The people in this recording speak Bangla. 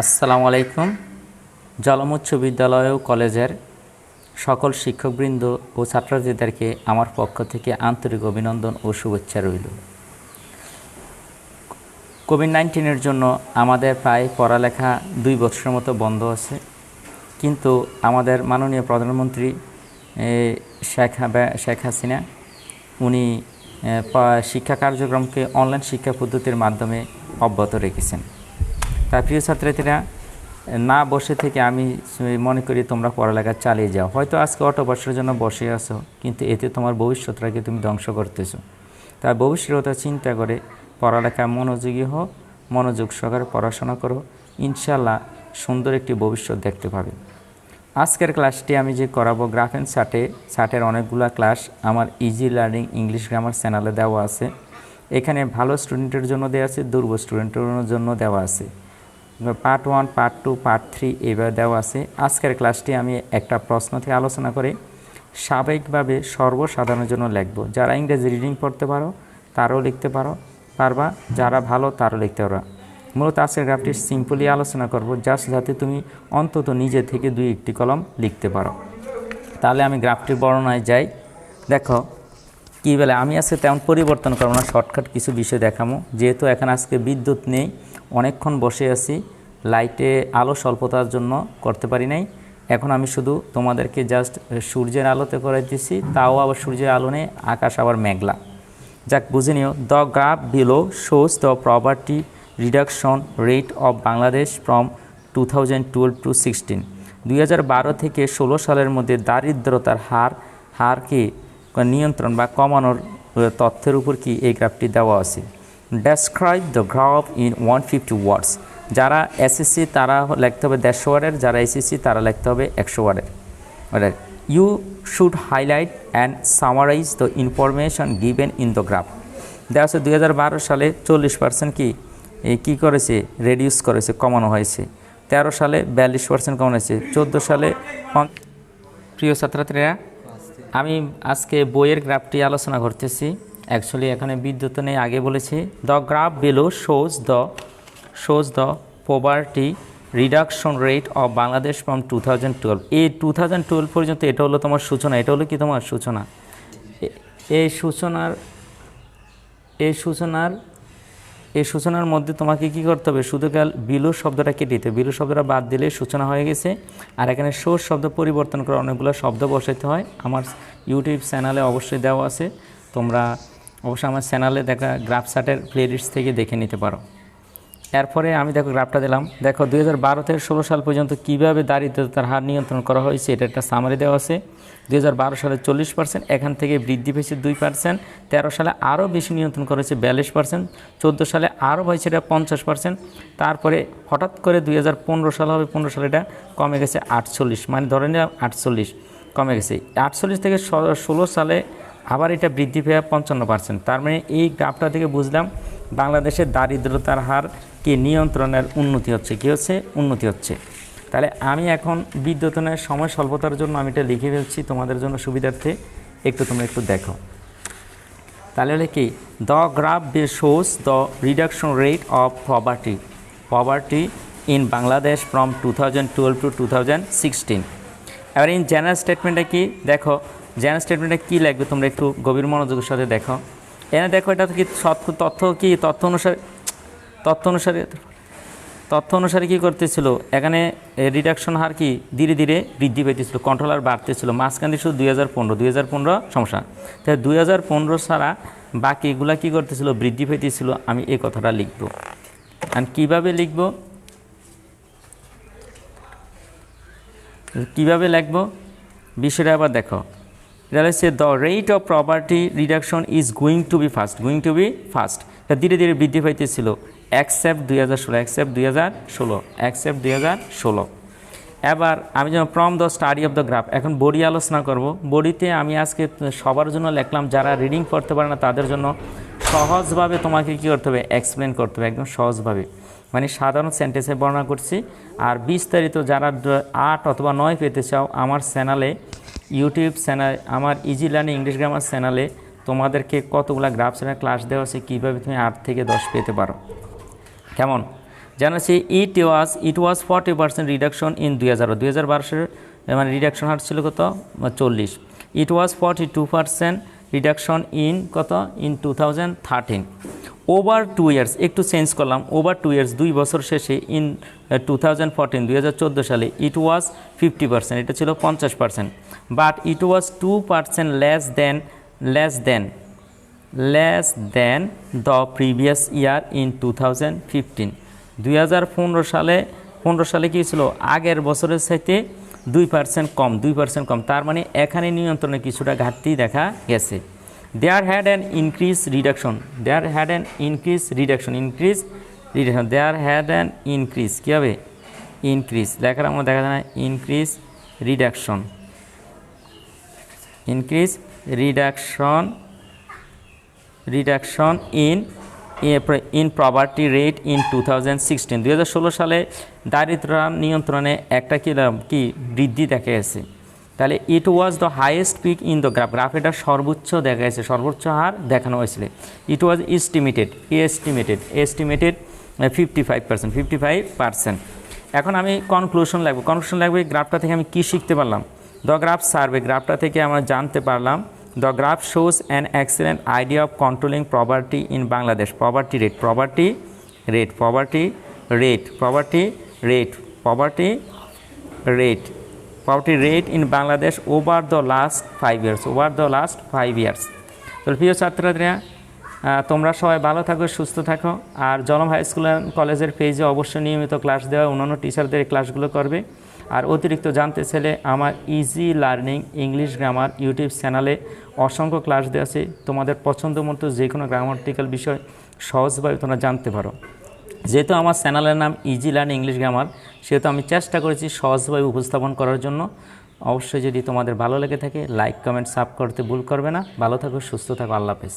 আসসালামু আলাইকুম। জলম উচ্চ বিদ্যালয় ও কলেজের সকল শিক্ষকবৃন্দ ও ছাত্রছাত্রীদেরকে আমার পক্ষ থেকে আন্তরিক অভিনন্দন ও শুভেচ্ছা রইল। কোভিড-19 জন্য আমাদের প্রায় পড়ালেখা 2 বছরের মতো বন্ধ আছে, কিন্তু আমাদের মাননীয় প্রধানমন্ত্রী শেখ হাসিনা উনি শিক্ষা কার্যক্রমকে অনলাইন শিক্ষা পদ্ধতির মাধ্যমে অব্যাহত রেখেছেন। তাই প্রিয় ছাত্রছাত্রীরা, না বসে থেকে আমি মনে করি তোমরা পড়ালেখা চালিয়ে যাও। হয়তো আজকে অটো বছরের জন্য বসে আছো, কিন্তু এতে তোমার ভবিষ্যৎটাকে তুমি ধ্বংস করতেছো। তাই ভবিষ্যতের কথা চিন্তা করে পড়ালেখা মনোযোগী হও, মনোযোগ সহকারে পড়াশোনা করো, ইনশাল্লাহ সুন্দর একটি ভবিষ্যৎ দেখতে পাবে। আজকের ক্লাসটি আমি যে করাবো গ্রাফ অ্যান্ড চার্টের অনেকগুলো ক্লাস আমার ইজি লার্নিং ইংলিশ গ্রামার চ্যানেলে দেওয়া আছে। এখানে ভালো স্টুডেন্টের জন্য দেওয়া আছে, দুর্বল স্টুডেন্টের জন্য দেওয়া আছে। পার্ট 1, পার্ট 2, পার্ট 3 এইভাবে দেওয়া আছে। আজকের ক্লাসটি আমি একটা প্রশ্ন থেকে আলোচনা করে স্বাভাবিকভাবে সর্বসাধারণের জন্য লিখব। যারা ইংরেজি রিডিং পড়তে পারো তারাও লিখতে পারবা, যারা ভালো তারাও লিখতে পারবা। মূলত আজকের গ্রাফটি সিম্পলি আলোচনা করব, জাস্ট যাতে তুমি অন্তত নিজে থেকে 2-1টি কলম লিখতে পারো। তাহলে আমি গ্রাফটির বর্ণনায় যাই। দেখো কী বলে, আমি আজকে তেমন পরিবর্তন করবো না, শর্টকাট কিছু বিষয় দেখাবো। যেহেতু এখন আজকে বিদ্যুৎ নেই, অনেকক্ষণ বসে আছি, লাইটে আলো স্বল্পতার জন্য করতে পারি নাই। এখন আমি শুধু তোমাদেরকে জাস্ট সূর্যের আলোতে করে দিচ্ছি, তাও আবার সূর্যের আলো নেই, আকাশ আবার মেঘলা। যাক, বুঝে নিও। The graph below shows the poverty reduction rate of Bangladesh from 2012 to 16। 2012 থেকে 16 সালের মধ্যে দারিদ্রতার হারকে নিয়ন্ত্রণ বা কমানোর তথ্যের উপর কি এই গ্রাফটি দেওয়া আছে। ডেসক্রাইব দ্য গ্রাফ ইন 150 ওয়ার্ডস। যারা এসএসসি তারা লিখতে হবে 150 ওয়ার্ডের, যারা এসএসসি তারা লিখতে হবে 100 ওয়ার্ডের। You should highlight and summarise the information given in the graph. দেওয়া আছে 2012 সালে 40% কী করেছে, রেডিউস করেছে, কমানো হয়েছে। 13 সালে 42% কমানো হয়েছে। 14 সালে। প্রিয় ছাত্রছাত্রীরা, আমি আজকে বইয়ের গ্রাফটি আলোচনা করতেছি। অ্যাকচুয়ালি এখানে বিদ্যুৎ নেই, আগে বলেছি। The graph below shows the poverty reduction rate of Bangladesh from 2012। এই 2012 পর্যন্ত এটা হলো তোমার সূচনা। এটা হলো কি তোমার সূচনা। এই সূচনার মধ্যে তোমাকে কি করতে হবে, শুধু বিলো শব্দটা কেটে দিতে, বিলো শব্দটা বাদ দিলে সূচনা হয়ে গেছে। আর এখানে সোর্স শব্দ পরিবর্তন করে অনেকগুলো শব্দ বসাইতে হয়। আমার ইউটিউব চ্যানেলে অবশ্যই দেওয়া আছে, তোমরা অবশ্যই আমার চ্যানেলে দেখা গ্রাফ চার্টের প্লেলিস্ট থেকে দেখে নিতে পারো। এরপরে আমি দেখো গ্রাফটা দিলাম। দেখো 2012 থেকে 16 সাল পর্যন্ত কীভাবে দারিদ্রতার হার নিয়ন্ত্রণ করা হয়েছে, এটা একটা সামারি দেওয়া আছে। 2012 সালে 40%, এখান থেকে বৃদ্ধি পেয়েছে 2%। 13 সালে আরও বেশি নিয়ন্ত্রণ করেছে 42%। 14 সালে আরও হয়েছে এটা 50%। তারপরে হঠাৎ করে 2015 সাল হবে, 15 সালে এটা কমে গেছে 48, মানে ধরে নিলাম 48 কমে গেছে। 48 থেকে 16 সালে আবার এটা বৃদ্ধি পেয়ে 55%। তার মানে এই গ্রাফটা থেকে বুঝলাম বাংলাদেশের দারিদ্রতার হার কি নিয়ন্ত্রণের উন্নতি হচ্ছে, কী হচ্ছে, উন্নতি হচ্ছে। তাহলে আমি এখন বিদ্যুতের সময় স্বল্পতার জন্য আমি এটা লিখে ফেলছি তোমাদের জন্য সুবিধার্থে, তোমরা একটু দেখো। তাহলে হলে কি, the graph shows the reduction rate of poverty in Bangladesh from 2012 to 2016। এবার ইন জেনারেল স্টেটমেন্টটা কি দেখো, জেনারেল স্টেটমেন্টে কী লাগবে তোমরা একটু গভীর মনোযোগের সাথে দেখো। এখানে দেখো এটা কি তথ্য অনুসারে কী করতেছিল, এখানে রিডাকশন হার কি ধীরে ধীরে বৃদ্ধি পেতেছিল, কন্ট্রোল আর বাড়তেছিল। মাঝখানে শুধু 2015 সমস্যা। তাই 2015 ছাড়া বাকিগুলা কী করতেছিল, বৃদ্ধি পেতেছিল। আমি এই কথাটা লিখব। আর কীভাবে লিখব বিষয়টা আবার দেখো। এটা হচ্ছে the rate of poverty reduction is going to be fast. এটা ধীরে ধীরে বৃদ্ধি পাইতেছিল এক্সেপ্ট 2016। এবার আমি যেমন from the study of the graph, এখন বডি আলোচনা করব। বডিতে আমি আজকে সবার জন্য লিখলাম, যারা রিডিং পড়তে পারে না তাদের জন্য সহজভাবে তোমাকে কী করতে হবে, এক্সপ্লেন করতে হবে, একদম সহজভাবে, মানে সাধারণ সেন্টেন্সে বর্ণনা করছি। আর বিস্তারিত যারা 8 অথবা 9 পেতে চাও, আমার চ্যানেলে ইউটিউব চ্যানেল, আমার ইজি লার্নিং ইংলিশ গ্রামার চ্যানেলে তোমাদেরকে কতগুলো গ্রাফ চ্যানেল ক্লাস দেওয়া আছে, কীভাবে তুমি 8 থেকে 10 পেতে পারো। কেমন? জানা আছে ইট ওয়াজ 40% রিডাকশন ইন 2012 মানে রিডাকশন হার ছিল কত 40। ইট ওয়াজ 42% রিডাকশন ইন কত ইন 2013। ওভার 2 ইয়ার্স একটু চেঞ্জ করলাম, ওভার 2 ইয়ার্স 2 বছর শেষে ইন 2014 সালে ইট ওয়াজ 50%, এটা ছিল 50%, but it was 2% less than the previous year in 2015। 2015 সালে কী ছিল আগের বছরের চাইতে 2% কম, তার মানে এখানে নিয়ন্ত্রণে কিছুটা ঘাটতি দেখা গেছে। There had an increase reduction কী হবে ইনক্রিজ লেখার আমরা দেখা যায় না increase reduction in poverty rate in 2016। 2016 সালে দারিদ্র্য নিয়ন্ত্রণে একটা কি বৃদ্ধি দেখা গেছে। তাহলে it was the highest peak in the graph এটা সর্বোচ্চ দেখা গেছে, সর্বোচ্চ হার দেখানো হয়েছিল। It was estimated 55%। এখন আমি কনক্লুশন লাগবে গ্রাফটা থেকে আমি কি শিখতে পারলাম। দ্য গ্রাফ সার্ভে গ্রাফটা থেকে আমরা জানতে পারলাম the graph shows an excellent idea of controlling poverty in Bangladesh. Poverty rate in Bangladesh over the last 5 years. তো প্রিয় ছাত্রছাত্রীরা তোমরা সবাই ভালো থাকো, সুস্থ থাকো। আর জনম হাই স্কুল অ্যান্ড কলেজের পেজে অবশ্যই নিয়মিত ক্লাস দেওয়া, অন্যান্য টিচারদের ক্লাসগুলো করবে। আর অতিরিক্ত জানতে চাইলে আমার easy learning English grammar YouTube চ্যানেলে অসংখ্য ক্লাস দেওয়া আছে, তোমাদের পছন্দ মতো যে কোনো গ্রামাটিক্যাল বিষয় সহজভাবে তোমরা জানতে পারো। যেহেতু আমার চ্যানেলের নাম ইজি লার্নিং ইংলিশ গ্রামার, সেহেতু আমি চেষ্টা করেছি সহজভাবে উপস্থাপন করার জন্য। অবশ্যই যদি তোমাদের ভালো লেগে থাকে লাইক কমেন্ট সাব করতে ভুল করবে না। ভালো থাকো, সুস্থ থাকো, আল্লাহ হাফেজ।